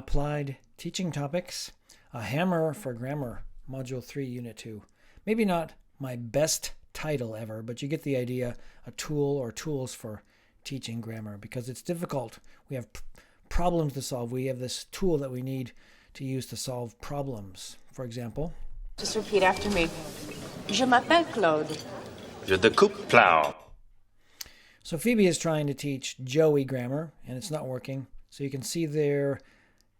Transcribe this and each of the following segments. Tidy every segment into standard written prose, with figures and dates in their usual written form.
Applied teaching topics, a hammer for grammar, module 3, unit 2. Maybe not my best title ever, but you get the idea, a tool or tools for teaching grammar, because it's difficult. We have problems to solve. We have this tool that we need to use to solve problems. For example, just repeat after me. Je m'appelle Claude. Je découpe plow. So Phoebe is trying to teach Joey grammar, and it's not working. So you can see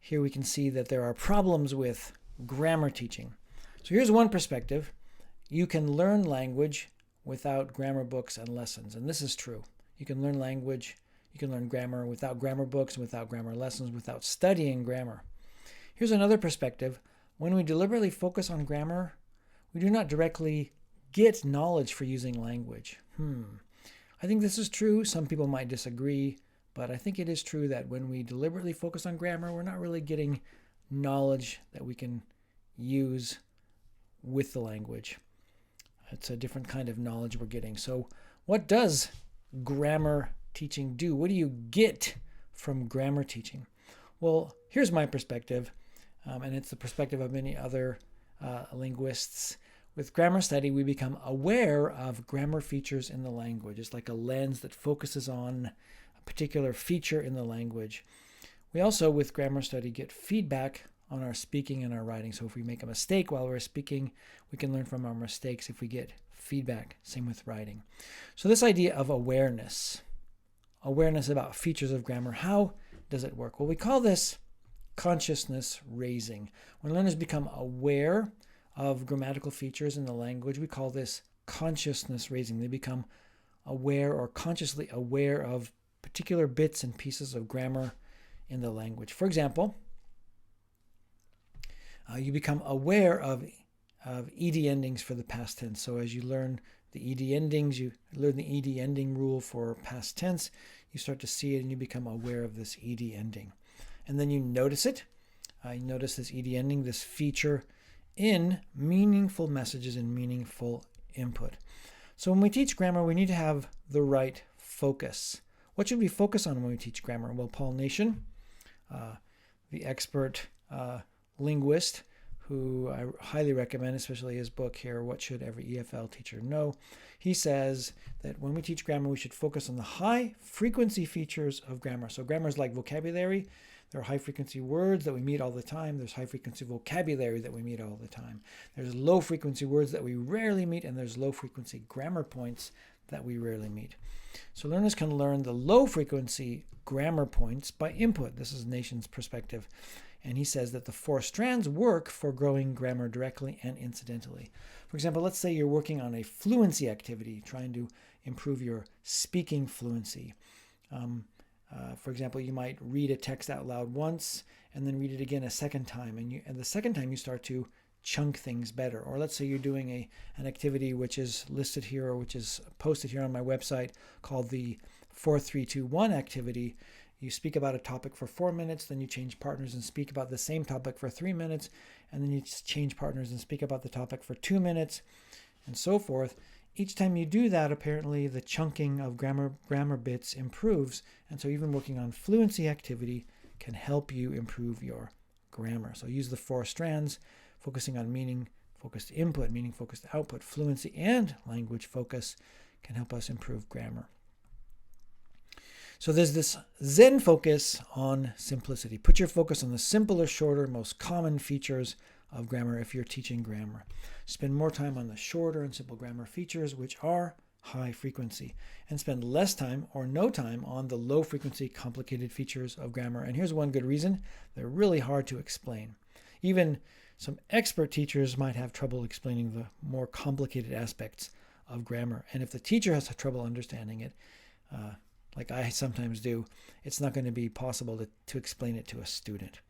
here we can see that there are problems with grammar teaching. So here's one perspective. You can learn language without grammar books and lessons, and this is true. You can learn language, you can learn grammar without grammar books, without grammar lessons, without studying grammar. Here's another perspective. When we deliberately focus on grammar, we do not directly get knowledge for using language. I think this is true. Some people might disagree, but I think it is true that when we deliberately focus on grammar, we're not really getting knowledge that we can use with the language. It's a different kind of knowledge we're getting. So what does grammar teaching do? What do you get from grammar teaching? Well, here's my perspective, and it's the perspective of many other linguists. With grammar study, we become aware of grammar features in the language. It's like a lens that focuses on a particular feature in the language. We also, with grammar study, get feedback on our speaking and our writing. So if we make a mistake while we're speaking, we can learn from our mistakes if we get feedback. Same with writing. So this idea of awareness about features of grammar, how does it work? Well, we call this consciousness raising. When learners become aware of grammatical features in the language, we call this consciousness raising. They become aware or consciously aware of particular bits and pieces of grammar in the language. For example, you become aware of ed endings for the past tense. So as you learn the ed endings, you learn the ed ending rule for past tense, you start to see it and you become aware of this ed ending. And then you notice it. You notice this ed ending, this feature in meaningful messages and meaningful input. So when we teach grammar, we need to have the right focus. What should we focus on when we teach grammar? Well, Paul Nation, the expert linguist, who I highly recommend, especially his book here, What Should Every EFL Teacher Know? He says that when we teach grammar, we should focus on the high frequency features of grammar. So grammar is like vocabulary. There are high-frequency words that we meet all the time. There's high-frequency vocabulary that we meet all the time. There's low-frequency words that we rarely meet, and there's low-frequency grammar points that we rarely meet. So learners can learn the low-frequency grammar points by input. This is Nation's perspective. And he says that the 4 strands work for growing grammar directly and incidentally. For example, let's say you're working on a fluency activity, trying to improve your speaking fluency. For example, you might read a text out loud once and then read it again a second time. And the second time you start to chunk things better. Or let's say you're doing an activity which is listed here or which is posted here on my website called the 4-3-2-1 activity. You speak about a topic for 4 minutes, then you change partners and speak about the same topic for 3 minutes, and then you change partners and speak about the topic for 2 minutes, and so forth. Each time you do that, apparently the chunking of grammar bits improves, and so even working on fluency activity can help you improve your grammar. So use the 4 strands, focusing on meaning-focused input, meaning-focused output, fluency, and language focus can help us improve grammar. So there's this Zen focus on simplicity. Put your focus on the simpler, shorter, most common features of grammar if you're teaching grammar. Spend more time on the shorter and simple grammar features, which are high frequency, and spend less time or no time on the low frequency, complicated features of grammar. And here's one good reason. They're really hard to explain. Even some expert teachers might have trouble explaining the more complicated aspects of grammar. And if the teacher has trouble understanding it, like I sometimes do, it's not going to be possible to explain it to a student.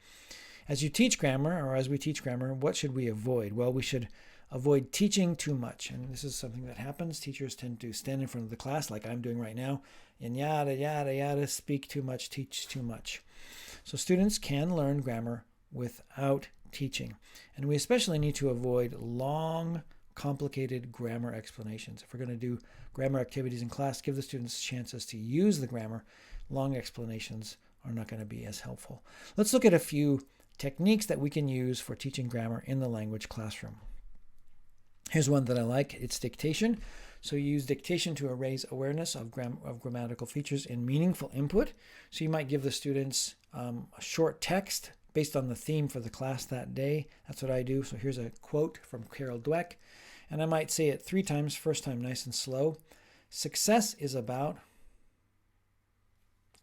As you teach grammar, or as we teach grammar, what should we avoid? Well, we should avoid teaching too much. And this is something that happens. Teachers tend to stand in front of the class like I'm doing right now, and yada, yada, yada, speak too much, teach too much. So students can learn grammar without teaching. And we especially need to avoid long, complicated grammar explanations. If we're going to do grammar activities in class, give the students chances to use the grammar. Long explanations are not going to be as helpful. Let's look at a few techniques that we can use for teaching grammar in the language classroom. Here's one that I like. It's dictation. So you use dictation to raise awareness of grammatical features in meaningful input. So you might give the students a short text based on the theme for the class that day. That's what I do. So here's a quote from Carol Dweck. And I might say it 3 times, first time nice and slow. Success is about,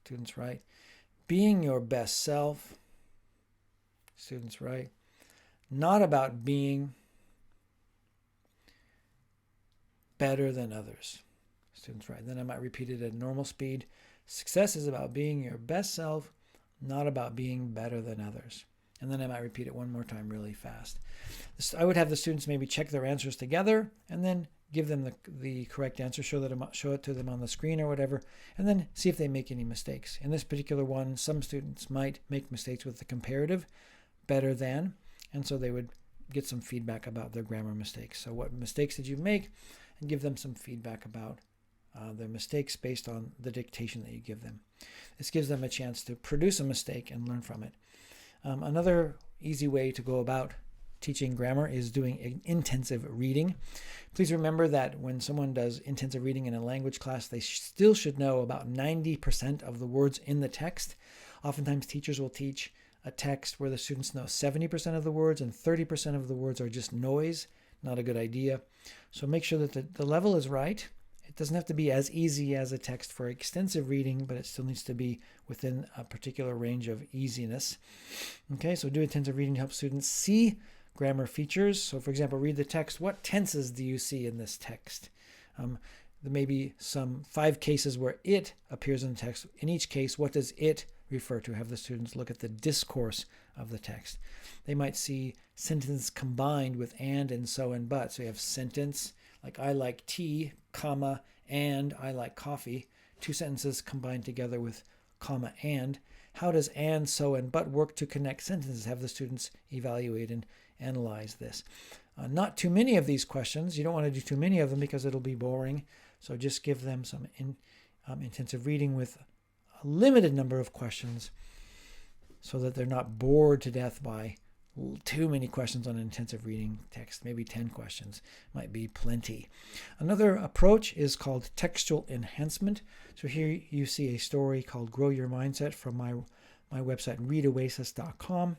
students write, being your best self. Students write, not about being better than others. Students write. Then I might repeat it at normal speed. Success is about being your best self, not about being better than others. And then I might repeat it one more time really fast. I would have the students maybe check their answers together and then give them the correct answer, show it to them on the screen or whatever, and then see if they make any mistakes. In this particular one, some students might make mistakes with the comparative, better than, and so they would get some feedback about their grammar mistakes. So what mistakes did you make? And give them some feedback about their mistakes based on the dictation that you give them. This gives them a chance to produce a mistake and learn from it. Another easy way to go about teaching grammar is doing intensive reading. Please remember that when someone does intensive reading in a language class, they still should know about 90% of the words in the text. Oftentimes teachers will teach a text where the students know 70% of the words and 30% of the words are just noise. Not a good idea. So make sure that the level is right. It doesn't have to be as easy as a text for extensive reading, but it still needs to be within a particular range of easiness. Okay, so do intensive reading to help students see grammar features. So for example, read the text. What tenses do you see in this text? There may be some 5 cases where it appears in the text. In each case, what does it refer to? Have the students look at the discourse of the text. They might see sentence combined with and so and but. So you have sentence like I like tea, comma, and I like coffee. 2 sentences combined together with comma and. How does and, so, and but work to connect sentences? Have the students evaluate and analyze this. Not too many of these questions. You don't want to do too many of them because it'll be boring. So just give them some intensive reading with a limited number of questions so that they're not bored to death by too many questions on an intensive reading text. Maybe 10 questions might be plenty. Another approach is called textual enhancement. So here you see a story called Grow Your Mindset from my website, readoasis.com.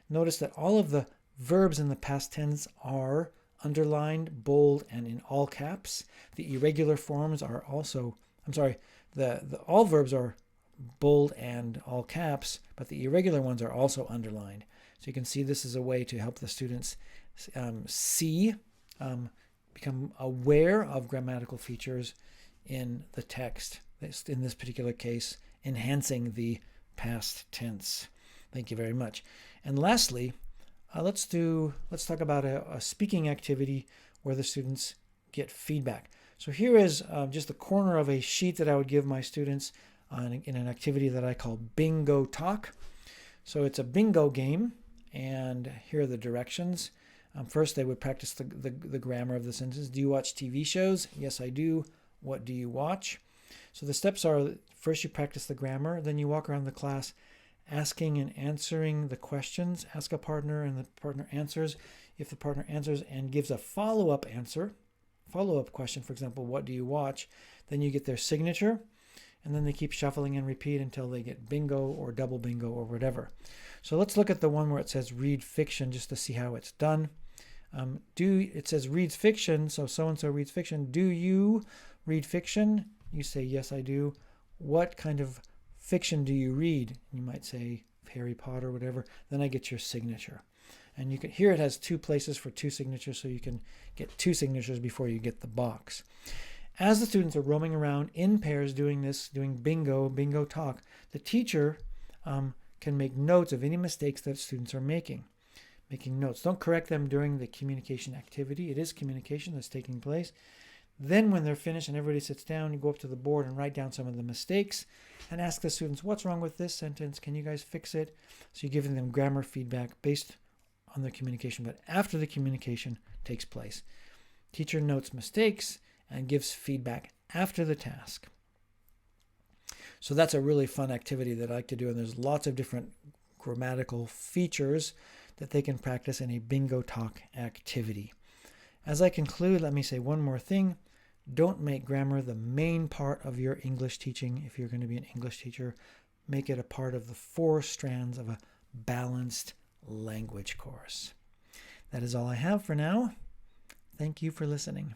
Notice that all of the verbs in the past tense are underlined, bold, and in all caps. The irregular forms are also, all verbs are bold and all caps, but the irregular ones are also underlined. So you can see this is a way to help the students become aware of grammatical features in the text. In this particular case, enhancing the past tense. Thank you very much. And lastly, let's talk about a speaking activity where the students get feedback. So here is just a corner of a sheet that I would give my students in an activity that I call Bingo Talk. So it's a bingo game, and here are the directions. First, they would practice the grammar of the sentence. Do you watch TV shows? Yes, I do. What do you watch? So the steps are, first you practice the grammar, then you walk around the class asking and answering the questions. Ask a partner and the partner answers. If the partner answers and gives a follow-up question, for example, what do you watch? Then you get their signature, and then they keep shuffling and repeat until they get bingo or double bingo or whatever. So let's look at the one where it says read fiction just to see how it's done. It says reads fiction, so so-and-so reads fiction. Do you read fiction? You say, yes, I do. What kind of fiction do you read? You might say Harry Potter or whatever. Then I get your signature. And you can here it has 2 places for 2 signatures, so you can get 2 signatures before you get the box. As the students are roaming around in pairs doing bingo talk, the teacher can make notes of any mistakes that students are making notes. Don't correct them during the communication activity. It is communication that's taking place. Then when they're finished and everybody sits down, you go up to the board and write down some of the mistakes and ask the students, what's wrong with this sentence? Can you guys fix it? So you're giving them grammar feedback based on their communication, but after the communication takes place. Teacher notes mistakes and gives feedback after the task. So that's a really fun activity that I like to do. And there's lots of different grammatical features that they can practice in a bingo talk activity. As I conclude, let me say one more thing. Don't make grammar the main part of your English teaching. If you're going to be an English teacher, make it a part of the 4 strands of a balanced language course. That is all I have for now. Thank you for listening.